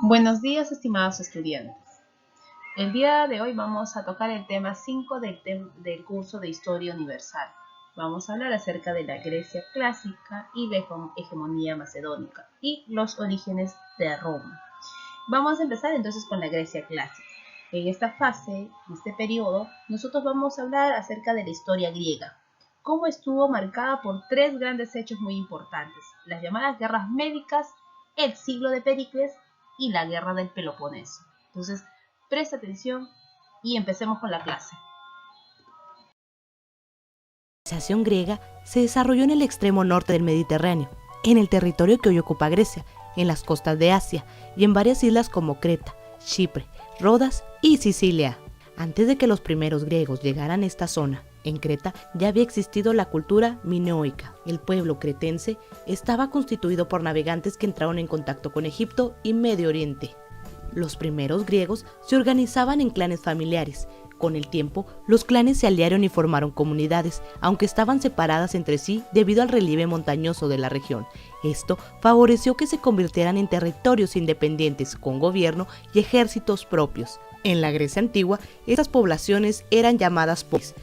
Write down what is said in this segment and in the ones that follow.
Buenos días, estimados estudiantes. El día de hoy vamos a tocar el tema 5 del curso de Historia Universal. Vamos a hablar acerca de la Grecia clásica y la hegemonía macedónica y los orígenes de Roma. Vamos a empezar entonces con la Grecia clásica. En esta fase, en este periodo, nosotros vamos a hablar acerca de la historia griega, cómo estuvo marcada por tres grandes hechos muy importantes: las llamadas guerras médicas, el siglo de Pericles y la guerra del Peloponeso. Entonces, presta atención y empecemos con la clase. La civilización griega se desarrolló en el extremo norte del Mediterráneo, en el territorio que hoy ocupa Grecia, en las costas de Asia y en varias islas como Creta, Chipre, Rodas y Sicilia. Antes de que los primeros griegos llegaran a esta zona, en Creta ya había existido la cultura minoica. El pueblo cretense estaba constituido por navegantes que entraron en contacto con Egipto y Medio Oriente. Los primeros griegos se organizaban en clanes familiares. Con el tiempo, los clanes se aliaron y formaron comunidades, aunque estaban separadas entre sí debido al relieve montañoso de la región. Esto favoreció que se convirtieran en territorios independientes, con gobierno y ejércitos propios. En la Grecia antigua, estas poblaciones eran llamadas polis.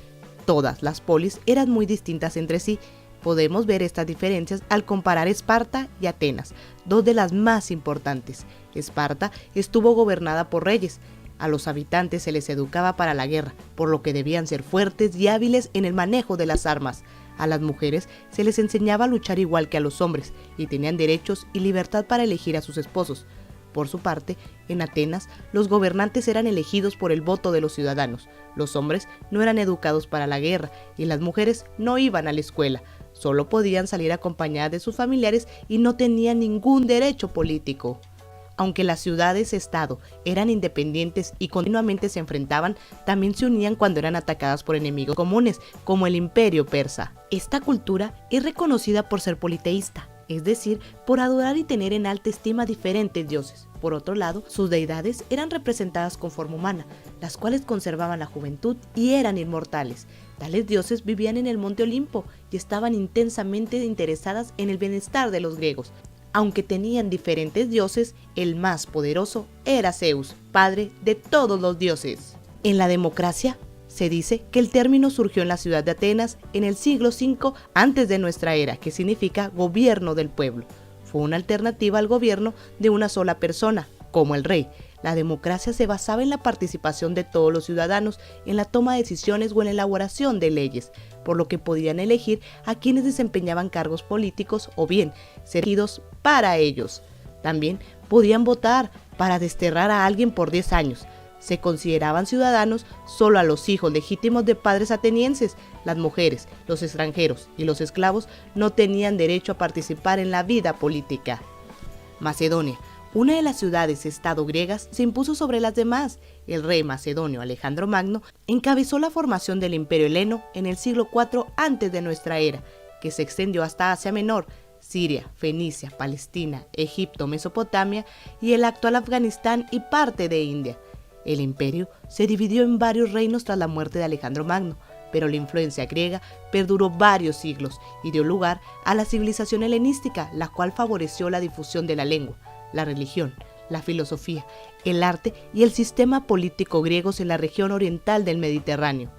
Todas las polis eran muy distintas entre sí. Podemos ver estas diferencias al comparar Esparta y Atenas, dos de las más importantes. Esparta estuvo gobernada por reyes. A los habitantes se les educaba para la guerra, por lo que debían ser fuertes y hábiles en el manejo de las armas. A las mujeres se les enseñaba a luchar igual que a los hombres, y tenían derechos y libertad para elegir a sus esposos. Por su parte, en Atenas, los gobernantes eran elegidos por el voto de los ciudadanos. Los hombres no eran educados para la guerra y las mujeres no iban a la escuela. Solo podían salir acompañadas de sus familiares y no tenían ningún derecho político. Aunque las ciudades-estado eran independientes y continuamente se enfrentaban, también se unían cuando eran atacadas por enemigos comunes, como el Imperio Persa. Esta cultura es reconocida por ser politeísta, es decir, por adorar y tener en alta estima diferentes dioses. Por otro lado, sus deidades eran representadas con forma humana, las cuales conservaban la juventud y eran inmortales. Tales dioses vivían en el monte Olimpo y estaban intensamente interesadas en el bienestar de los griegos. Aunque tenían diferentes dioses, el más poderoso era Zeus, padre de todos los dioses. En la democracia, se dice que el término surgió en la ciudad de Atenas en el siglo V antes de nuestra era, que significa gobierno del pueblo. Fue una alternativa al gobierno de una sola persona, como el rey. La democracia se basaba en la participación de todos los ciudadanos en la toma de decisiones o en la elaboración de leyes, por lo que podían elegir a quienes desempeñaban cargos políticos o bien ser elegidos para ellos. También podían votar para desterrar a alguien por 10 años. Se consideraban ciudadanos solo a los hijos legítimos de padres atenienses. Las mujeres, los extranjeros y los esclavos no tenían derecho a participar en la vida política. Macedonia, una de las ciudades-estado griegas, se impuso sobre las demás. El rey macedonio Alejandro Magno encabezó la formación del Imperio Heleno en el siglo IV antes de nuestra era, que se extendió hasta Asia Menor, Siria, Fenicia, Palestina, Egipto, Mesopotamia y el actual Afganistán y parte de India. El imperio se dividió en varios reinos tras la muerte de Alejandro Magno, pero la influencia griega perduró varios siglos y dio lugar a la civilización helenística, la cual favoreció la difusión de la lengua, la religión, la filosofía, el arte y el sistema político griegos en la región oriental del Mediterráneo.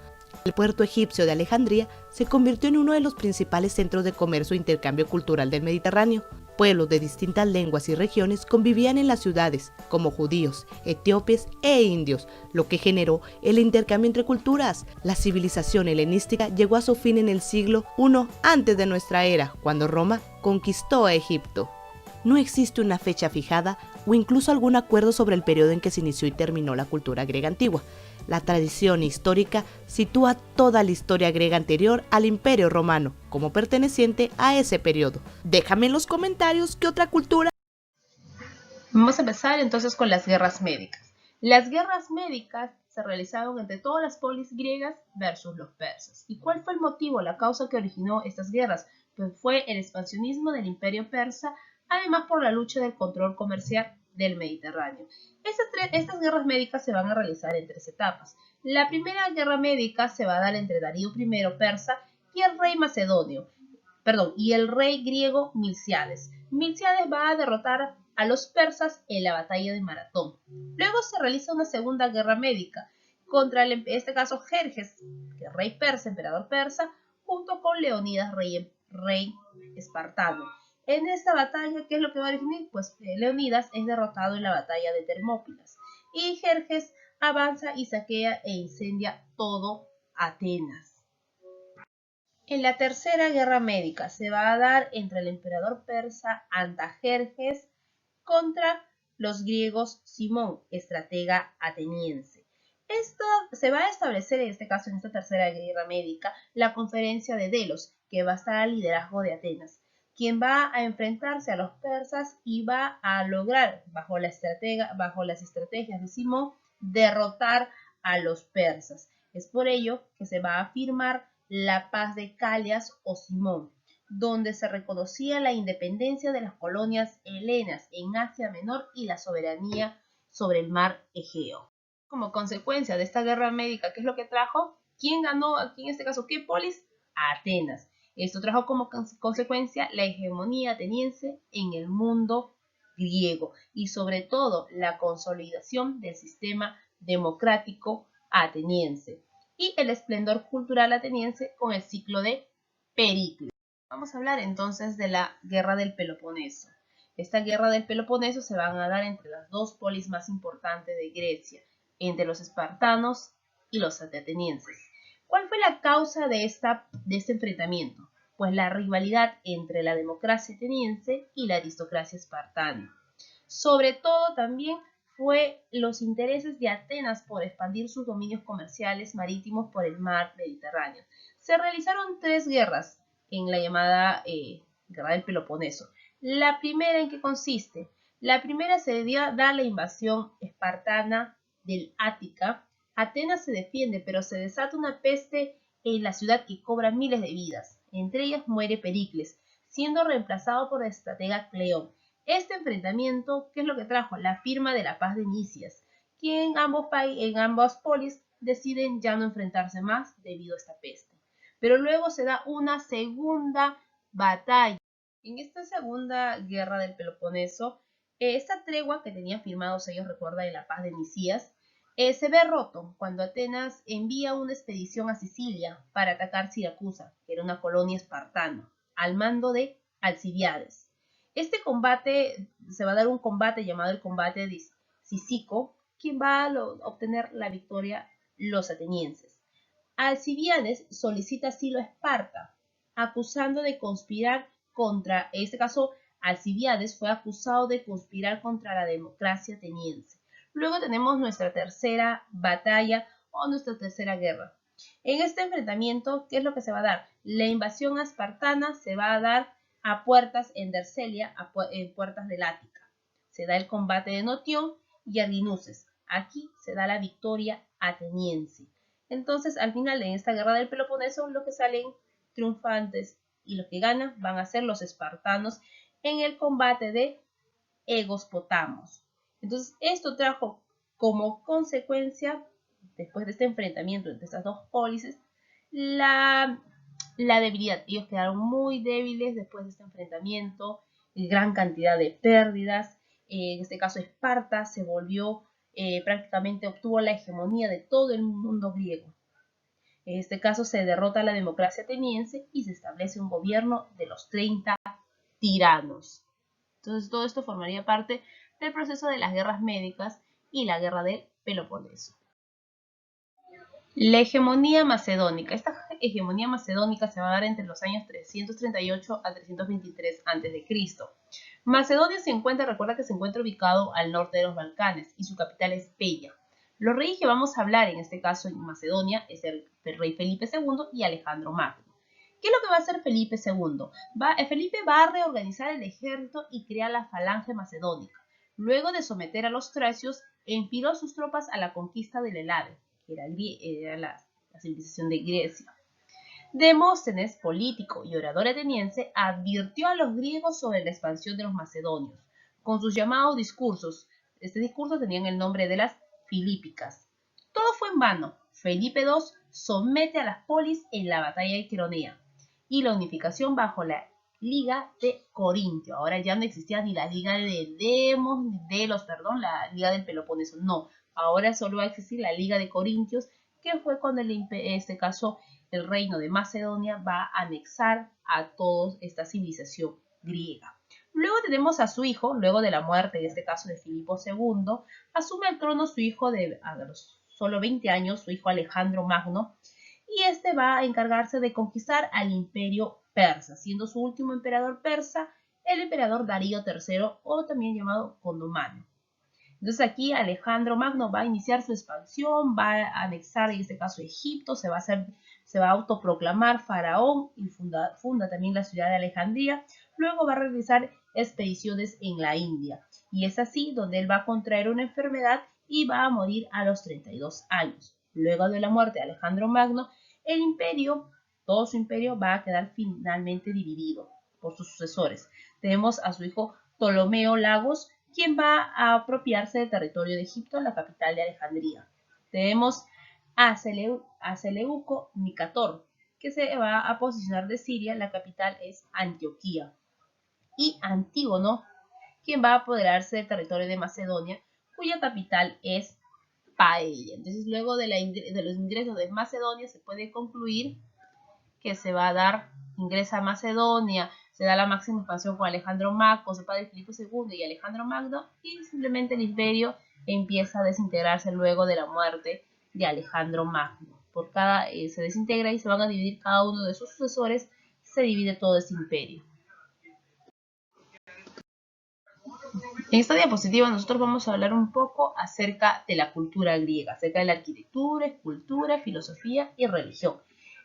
El puerto egipcio de Alejandría se convirtió en uno de los principales centros de comercio e intercambio cultural del Mediterráneo. Pueblos de distintas lenguas y regiones convivían en las ciudades, como judíos, etíopes e indios, lo que generó el intercambio entre culturas. La civilización helenística llegó a su fin en el siglo I antes de nuestra era, cuando Roma conquistó a Egipto. No existe una fecha fijada o incluso algún acuerdo sobre el periodo en que se inició y terminó la cultura griega antigua. La tradición histórica sitúa toda la historia griega anterior al Imperio Romano como perteneciente a ese periodo. Déjame en los comentarios qué otra cultura. Vamos a empezar entonces con las guerras médicas. Las guerras médicas se realizaron entre todas las polis griegas versus los persas. ¿Y cuál fue el motivo, la causa que originó estas guerras? Pues fue el expansionismo del Imperio Persa, además por la lucha del control comercial del Mediterráneo. Estas guerras médicas se van a realizar en tres etapas. La primera guerra médica se va a dar entre Darío I persa y el rey macedonio, y el rey griego Milciades. Milciades va a derrotar a los persas en la batalla de Maratón. Luego se realiza una segunda guerra médica contra, en este caso, Jerjes, que es rey persa, emperador persa, junto con Leonidas, rey espartano. En esta batalla, ¿qué es lo que va a definir? Pues Leonidas es derrotado en la batalla de Termópilas y Jerjes avanza y saquea e incendia todo Atenas. En la tercera guerra médica se va a dar entre el emperador persa Antajerjes contra los griegos Simón, estratega ateniense. Esto se va a establecer en este caso, en esta tercera guerra médica, la conferencia de Delos, que va a estar al liderazgo de Atenas, quien va a enfrentarse a los persas y va a lograr, bajo las estrategias de Simón, derrotar a los persas. Es por ello que se va a firmar la paz de Calias o Simón, donde se reconocía la independencia de las colonias helenas en Asia Menor y la soberanía sobre el mar Egeo. Como consecuencia de esta guerra médica, ¿qué es lo que trajo? ¿Quién ganó aquí en este caso? ¿Qué polis? Atenas. Esto trajo como consecuencia la hegemonía ateniense en el mundo griego y sobre todo la consolidación del sistema democrático ateniense y el esplendor cultural ateniense con el ciclo de Pericles. Vamos a hablar entonces de la guerra del Peloponeso. Esta guerra del Peloponeso se va a dar entre las dos polis más importantes de Grecia, entre los espartanos y los atenienses. ¿Cuál fue la causa de este enfrentamiento? Pues la rivalidad entre la democracia ateniense y la aristocracia espartana. Sobre todo también fue los intereses de Atenas por expandir sus dominios comerciales marítimos por el mar Mediterráneo. Se realizaron 3 guerras en la llamada guerra del Peloponeso. La primera, ¿en qué consiste? La primera se da la invasión espartana del Ática. Atenas se defiende, pero se desata una peste en la ciudad que cobra miles de vidas. Entre ellas muere Pericles, siendo reemplazado por el estratega Cleón. Este enfrentamiento, ¿qué es lo que trajo? La firma de la paz de Nicias, que en ambos polis deciden ya no enfrentarse más debido a esta peste. Pero luego se da una segunda batalla. En esta segunda guerra del Peloponeso, esta tregua que tenían firmados ellos, recuerda, en la paz de Nicias, se ve roto cuando Atenas envía una expedición a Sicilia para atacar Siracusa, que era una colonia espartana, al mando de Alcibiades. Este combate, se va a dar un combate llamado el combate de Cícico, quien va a obtener la victoria los atenienses. Alcibiades solicita asilo a Esparta, acusando de conspirar contra, en este caso, Alcibiades fue acusado de conspirar contra la democracia ateniense. Luego tenemos nuestra tercera batalla o nuestra tercera guerra. En este enfrentamiento, ¿qué es lo que se va a dar? La invasión espartana se va a dar a puertas en Dercelia, en puertas del Ática. Se da el combate de Notión y Arginuses. Aquí se da la victoria ateniense. Entonces, al final, en esta guerra del Peloponeso, los que salen triunfantes y los que ganan van a ser los espartanos en el combate de Egospotamos. Entonces, esto trajo como consecuencia, después de este enfrentamiento entre estas dos pólices, la debilidad. Ellos quedaron muy débiles después de este enfrentamiento, gran cantidad de pérdidas. En este caso, Esparta se volvió, prácticamente obtuvo la hegemonía de todo el mundo griego. En este caso se derrota la democracia ateniense y se establece un gobierno de los 30 tiranos. Entonces todo esto formaría parte del proceso de las guerras médicas y la guerra del Peloponeso. La hegemonía macedónica. Esta hegemonía macedónica se va a dar entre los años 338 a 323 a.C. Macedonia recuerda que se encuentra ubicado al norte de los Balcanes y su capital es Pella. Los reyes que vamos a hablar en este caso en Macedonia es el rey Felipe II y Alejandro Magno. ¿Qué es lo que va a hacer Felipe II? Felipe va a reorganizar el ejército y crear la falange macedónica. Luego de someter a los tracios, enfiló sus tropas a la conquista del Helade, que era la civilización de Grecia. Demóstenes, político y orador ateniense, advirtió a los griegos sobre la expansión de los macedonios, con sus llamados discursos. Este discurso tenían el nombre de las Filípicas. Todo fue en vano. Felipe II somete a las polis en la batalla de Queronea y la unificación bajo la Liga de Corintio. Ahora ya no existía ni la Liga de Demos, ni Delos, perdón, la Liga del Peloponeso, no. Ahora solo va a existir la Liga de Corintios, que fue cuando en este caso el reino de Macedonia va a anexar a toda esta civilización griega. Luego tenemos a su hijo, luego de la muerte, en este caso de Filipo II, asume el trono su hijo a los solo 20 años, su hijo Alejandro Magno, y este va a encargarse de conquistar al imperio persa, siendo su último emperador persa el emperador Darío III, o también llamado Condomano. Entonces aquí Alejandro Magno va a iniciar su expansión, va a anexar en este caso Egipto, se va a autoproclamar faraón y funda también la ciudad de Alejandría. Luego va a realizar expediciones en la India. Y es así donde él va a contraer una enfermedad y va a morir a los 32 años. Luego de la muerte de Alejandro Magno, el imperio, todo su imperio, va a quedar finalmente dividido por sus sucesores. Tenemos a su hijo Ptolomeo Lagos, quien va a apropiarse del territorio de Egipto, la capital de Alejandría. Tenemos a Seleuco Nicator, que se va a posicionar de Siria, la capital es Antioquía. Y Antígono, quien va a apoderarse del territorio de Macedonia, cuya capital es Paella. Entonces, luego de los ingresos de Macedonia, se puede concluir que se va a dar, ingresa a Macedonia, se da la máxima expansión con Alejandro Magno, se padre Filipo II y Alejandro Magno, y simplemente el imperio empieza a desintegrarse luego de la muerte de Alejandro Magno. Se desintegra y se van a dividir cada uno de sus sucesores, se divide todo ese imperio. En esta diapositiva nosotros vamos a hablar un poco acerca de la cultura griega, acerca de la arquitectura, escultura, filosofía y religión.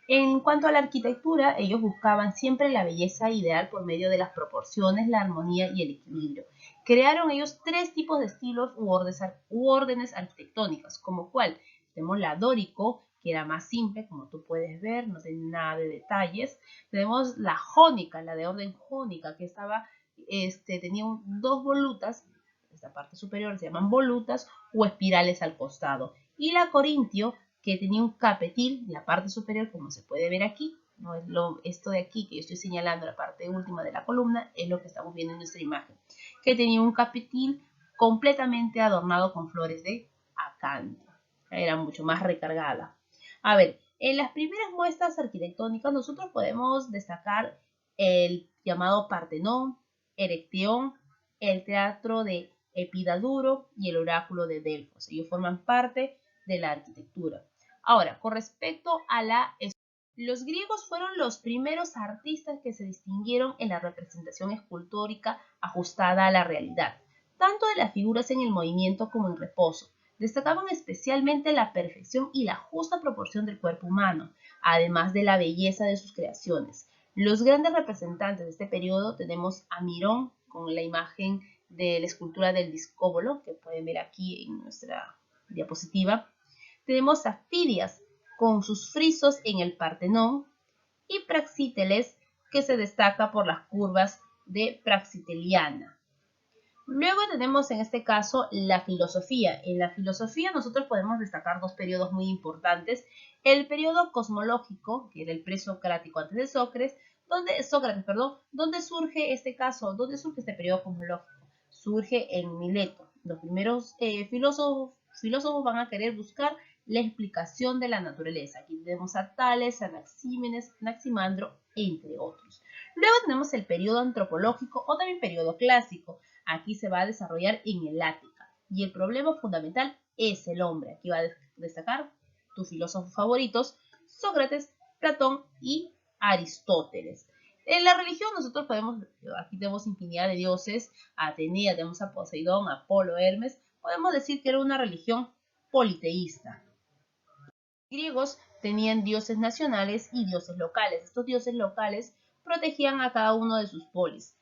En cuanto a la arquitectura, ellos buscaban siempre la belleza ideal por medio de las proporciones, la armonía y el equilibrio. Crearon ellos tres tipos de estilos u órdenes arquitectónicas, como cual tenemos la dórico, que era más simple, como tú puedes ver, no tiene nada de detalles. Tenemos la jónica, la de orden jónica, que tenía dos volutas, esta parte superior se llaman volutas o espirales al costado. Y la corintio, que tenía un capetil en la parte superior, como se puede ver aquí. No es esto de aquí que yo estoy señalando, la parte última de la columna, es lo que estamos viendo en nuestra imagen, que tenía un capetil completamente adornado con flores de acanto. Era mucho más recargada. A ver, en las primeras muestras arquitectónicas nosotros podemos destacar el llamado Partenón, Erecteón, el teatro de Epidaduro y el oráculo de Delfos. Ellos forman parte de la arquitectura. Ahora, con respecto a los griegos fueron los primeros artistas que se distinguieron en la representación escultórica ajustada a la realidad, tanto de las figuras en el movimiento como en reposo. Destacaban especialmente la perfección y la justa proporción del cuerpo humano, además de la belleza de sus creaciones. Los grandes representantes de este periodo tenemos a Mirón, con la imagen de la escultura del discóbolo, que pueden ver aquí en nuestra diapositiva. Tenemos a Fidias, con sus frisos en el Partenón, y Praxíteles, que se destaca por las curvas de Praxiteliana. Luego tenemos en este caso la filosofía. En la filosofía nosotros podemos destacar dos periodos muy importantes. El periodo cosmológico, que era el presocrático antes de Sócrates, donde surge este periodo cosmológico. Surge en Mileto. Los primeros filósofos van a querer buscar la explicación de la naturaleza. Aquí tenemos a Tales, a Anaxímenes, Anaximandro, entre otros. Luego tenemos el periodo antropológico o también periodo clásico. Aquí se va a desarrollar en el Ática. Y el problema fundamental es el hombre. Aquí va a destacar tus filósofos favoritos, Sócrates, Platón y Aristóteles. En la religión aquí tenemos infinidad de dioses, a Atenea, tenemos a Poseidón, Apolo, Hermes. Podemos decir que era una religión politeísta. Los griegos tenían dioses nacionales y dioses locales. Estos dioses locales protegían a cada uno de sus polis.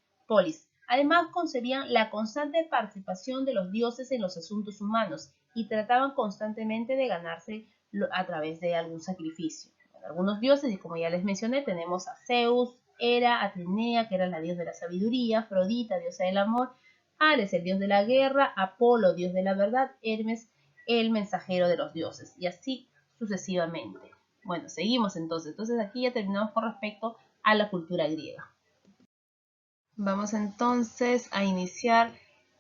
Además, concebían la constante participación de los dioses en los asuntos humanos y trataban constantemente de ganarse a través de algún sacrificio. Algunos dioses, y como ya les mencioné, tenemos a Zeus, Hera, Atenea, que era la diosa de la sabiduría, Afrodita, diosa del amor, Ares, el dios de la guerra, Apolo, dios de la verdad, Hermes, el mensajero de los dioses, y así sucesivamente. Bueno, seguimos entonces. Entonces aquí ya terminamos con respecto a la cultura griega. Vamos entonces a iniciar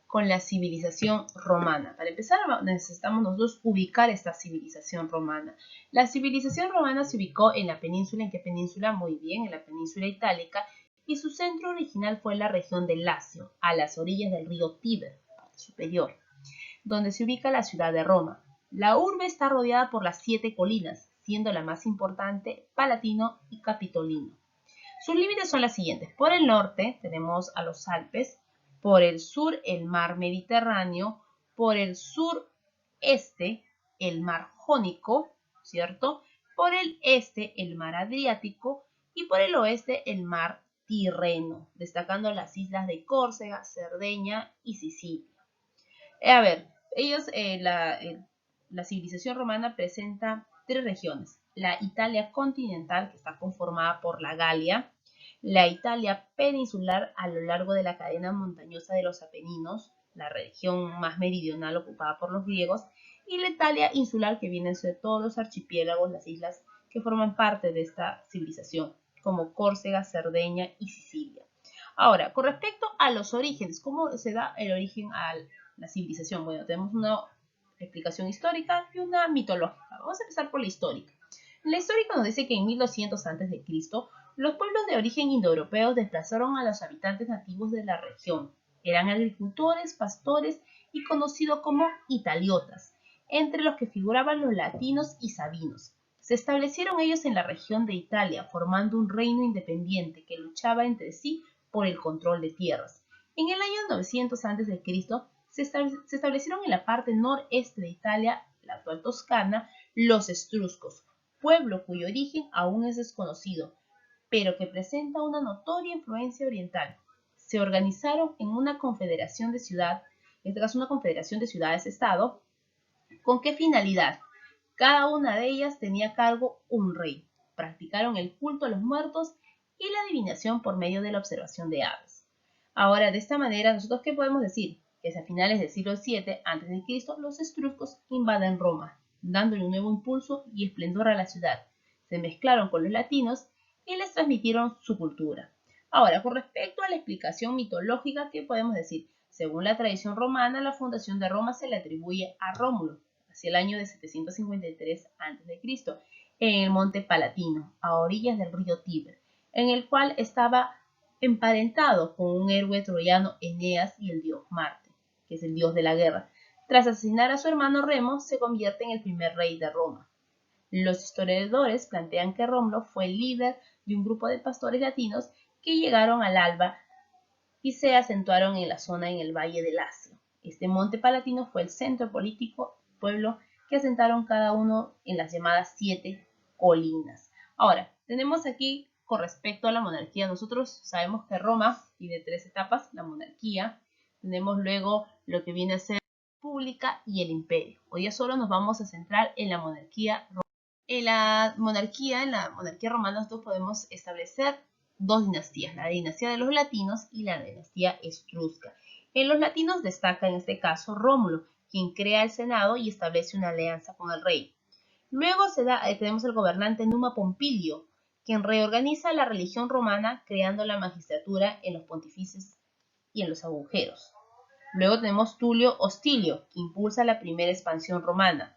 con la civilización romana. Para empezar, necesitamos nosotros ubicar esta civilización romana. La civilización romana se ubicó en la península. ¿En qué península? Muy bien, en la península itálica, y su centro original fue la región de Lacio, a las orillas del río Tíber, superior, donde se ubica la ciudad de Roma. La urbe está rodeada por las 7 colinas, siendo la más importante Palatino y Capitolino. Sus límites son las siguientes. Por el norte tenemos a los Alpes, por el sur el mar Mediterráneo, por el sureste el mar Jónico, ¿cierto? Por el este el mar Adriático y por el oeste el mar Tirreno, destacando las islas de Córcega, Cerdeña y Sicilia. A ver, la civilización romana presenta 3 regiones. La Italia continental, que está conformada por la Galia, la Italia peninsular a lo largo de la cadena montañosa de los Apeninos, la región más meridional ocupada por los griegos, y la Italia insular, que viene de todos los archipiélagos, las islas que forman parte de esta civilización, como Córcega, Cerdeña y Sicilia. Ahora, con respecto a los orígenes, ¿cómo se da el origen a la civilización? Bueno, tenemos una explicación histórica y una mitológica. Vamos a empezar por la histórica. La histórica nos dice que en 1200 a.C., los pueblos de origen indoeuropeo desplazaron a los habitantes nativos de la región. Eran agricultores, pastores y conocidos como italiotas, entre los que figuraban los latinos y sabinos. Se establecieron ellos en la región de Italia, formando un reino independiente que luchaba entre sí por el control de tierras. En el año 900 a.C. se establecieron en la parte noreste de Italia, la actual Toscana, los etruscos, pueblo cuyo origen aún es desconocido, pero que presenta una notoria influencia oriental. Se organizaron en una confederación de ciudades, en este caso una confederación de ciudades-estado. ¿Con qué finalidad? Cada una de ellas tenía a cargo un rey. Practicaron el culto a los muertos y la adivinación por medio de la observación de aves. Ahora, de esta manera, ¿nosotros qué podemos decir? Que a finales del siglo VII a.C., los etruscos invaden Roma, dándole un nuevo impulso y esplendor a la ciudad. Se mezclaron con los latinos y les transmitieron su cultura. Ahora, con respecto a la explicación mitológica, ¿qué podemos decir? Según la tradición romana, la fundación de Roma se le atribuye a Rómulo, hacia el año de 753 a.C., en el monte Palatino, a orillas del río Tíber, en el cual estaba emparentado con un héroe troyano, Eneas, y el dios Marte, que es el dios de la guerra. Tras asesinar a su hermano Remo, se convierte en el primer rey de Roma. Los historiadores plantean que Rómulo fue el líder de un grupo de pastores latinos que llegaron al Alba y se acentuaron en la zona en el valle de Lacio. Este monte palatino fue el centro político del pueblo que asentaron cada uno en las llamadas 7 colinas. Ahora, tenemos aquí con respecto a la monarquía, nosotros sabemos que Roma tiene 3 etapas, la monarquía, tenemos luego lo que viene a ser la república y el imperio. Hoy ya solo nos vamos a centrar en la monarquía romana. En la monarquía romana nosotros podemos establecer 2 dinastías, la dinastía de los latinos y la dinastía etrusca. En los latinos destaca en este caso Rómulo, quien crea el Senado y establece una alianza con el rey. Luego tenemos el gobernante Numa Pompilio, quien reorganiza la religión romana creando la magistratura en los pontífices y en los agujeros. Luego tenemos Tulio Hostilio, que impulsa la primera expansión romana.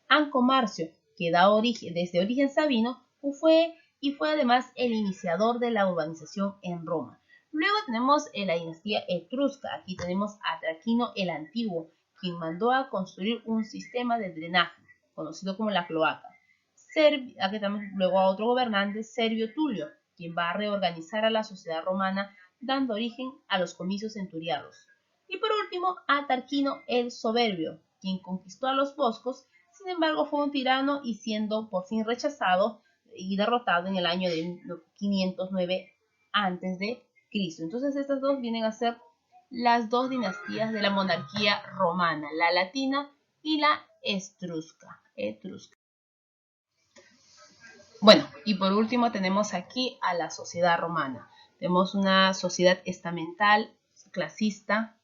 Anco Marcio, que da desde origen sabino, fue además el iniciador de la urbanización en Roma. Luego tenemos la dinastía etrusca. Aquí tenemos a Traquino el Antiguo, quien mandó a construir un sistema de drenaje, conocido como la cloaca. Aquí tenemos luego a otro gobernante, Servio Tulio, quien va a reorganizar a la sociedad romana, dando origen a los comicios centuriados. Y por último, a Tarquino el Soberbio, quien conquistó a los Vosgos. Sin embargo, fue un tirano y siendo por fin rechazado y derrotado en el año de 509 a.C. Entonces estas dos vienen a ser las 2 dinastías de la monarquía romana, la latina y la etrusca. Bueno, y por último tenemos aquí a la sociedad romana. Tenemos una sociedad estamental, clasista.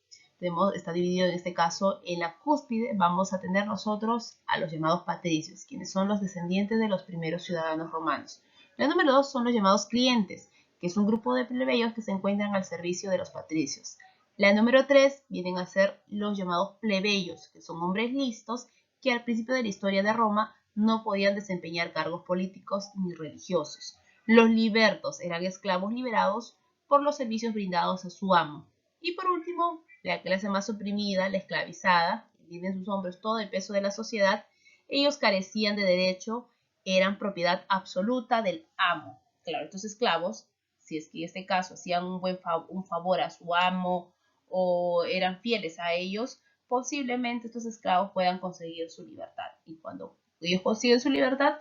Está dividido en este caso en la cúspide. Vamos a tener nosotros a los llamados patricios, quienes son los descendientes de los primeros ciudadanos romanos. La número 2 son los llamados clientes, que es un grupo de plebeyos que se encuentran al servicio de los patricios. La número 3 vienen a ser los llamados plebeyos, que son hombres listos que al principio de la historia de Roma no podían desempeñar cargos políticos ni religiosos. Los libertos eran esclavos liberados por los servicios brindados a su amo. Y por último, la clase más oprimida, la esclavizada, que tiene en sus hombros todo el peso de la sociedad, ellos carecían de derecho, eran propiedad absoluta del amo. Claro, estos esclavos, si es que en este caso hacían un favor a su amo o eran fieles a ellos, posiblemente estos esclavos puedan conseguir su libertad. Y cuando ellos consiguen su libertad,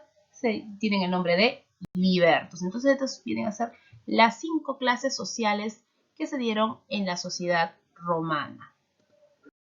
tienen el nombre de libertos. Entonces estos vienen a ser las 5 clases sociales que se dieron en la sociedad romana.